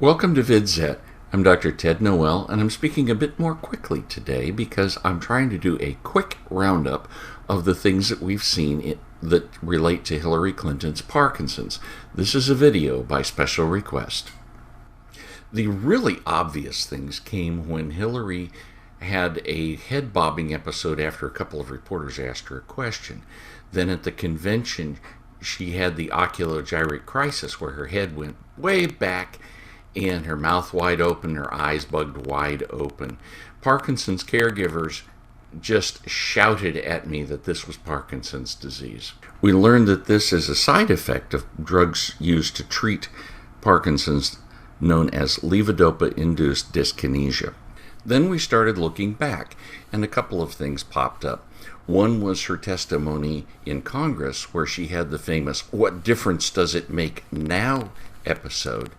Welcome to VidZet. I'm Dr. Ted Noel, and I'm speaking a bit more quickly today because I'm trying to do a quick roundup of the things that we've seen that relate to Hillary Clinton's Parkinson's. This is a video by special request. The really obvious things came when Hillary had a head bobbing episode after a couple of reporters asked her a question. Then at the convention, she had the oculogyrate crisis where her head went way back and her mouth wide open, her eyes bugged wide open. Parkinson's caregivers just shouted at me that this was Parkinson's disease. We learned that this is a side effect of drugs used to treat Parkinson's known as levodopa-induced dyskinesia. Then we started looking back, and a couple of things popped up. One was her testimony in Congress where she had the famous "What difference does it make now?" episode.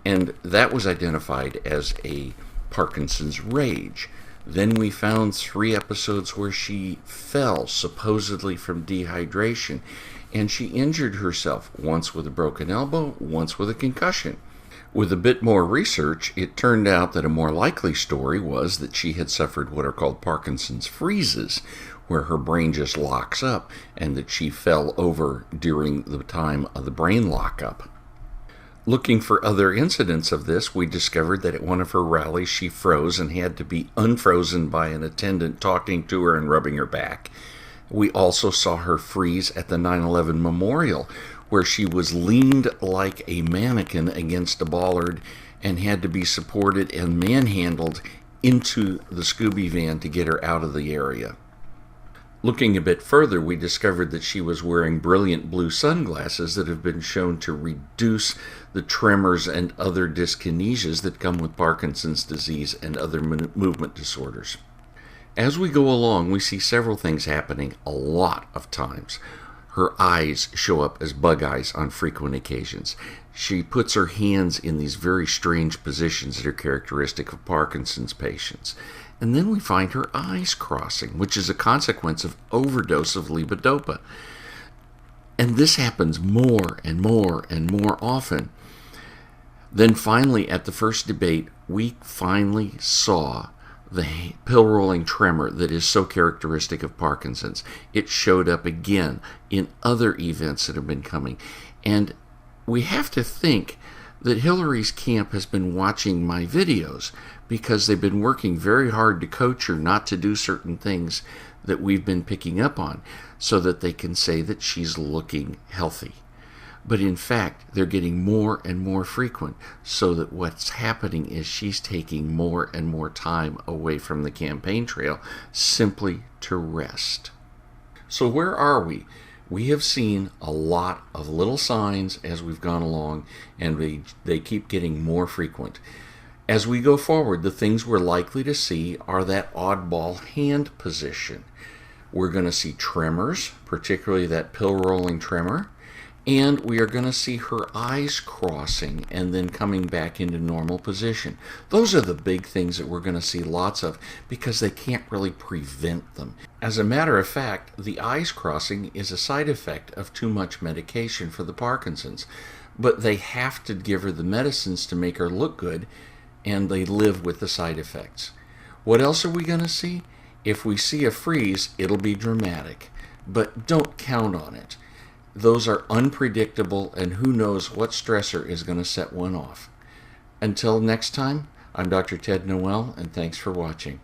And that was identified as a Parkinson's rage. Then we found 3 episodes where she fell, supposedly from dehydration, and she injured herself, once with a broken elbow, once with a concussion. With a bit more research, it turned out that a more likely story was that she had suffered what are called Parkinson's freezes, where her brain just locks up, and that she fell over during the time of the brain lockup. Looking for other incidents of this, we discovered that at one of her rallies she froze and had to be unfrozen by an attendant talking to her and rubbing her back. We also saw her freeze at the 9/11 memorial, where she was leaned like a mannequin against a bollard and had to be supported and manhandled into the Scooby van to get her out of the area. Looking a bit further, we discovered that she was wearing brilliant blue sunglasses that have been shown to reduce the tremors and other dyskinesias that come with Parkinson's disease and other movement disorders. As we go along, we see several things happening a lot of times. Her eyes show up as bug eyes on frequent occasions. She puts her hands in these very strange positions that are characteristic of Parkinson's patients. And then we find her eyes crossing, which is a consequence of overdose of levodopa. And this happens more and more and more often. Then finally, at the first debate, we finally saw the pill-rolling tremor that is so characteristic of Parkinson's. It showed up again in other events that have been coming. And we have to think that Hillary's camp has been watching my videos because they've been working very hard to coach her not to do certain things that we've been picking up on so that they can say that she's looking healthy. But in fact, they're getting more and more frequent, so that what's happening is she's taking more and more time away from the campaign trail simply to rest. So where are we? We have seen a lot of little signs as we've gone along, and they keep getting more frequent. As we go forward, the things we're likely to see are that oddball hand position. We're going to see tremors, particularly that pill-rolling tremor. And we are going to see her eyes crossing and then coming back into normal position. Those are the big things that we're going to see lots of because they can't really prevent them. As a matter of fact, the eyes crossing is a side effect of too much medication for the Parkinson's. But they have to give her the medicines to make her look good, and they live with the side effects. What else are we going to see? If we see a freeze, it'll be dramatic. But don't count on it. Those are unpredictable, and who knows what stressor is going to set one off. Until next time, I'm Dr. Ted Noel, and thanks for watching.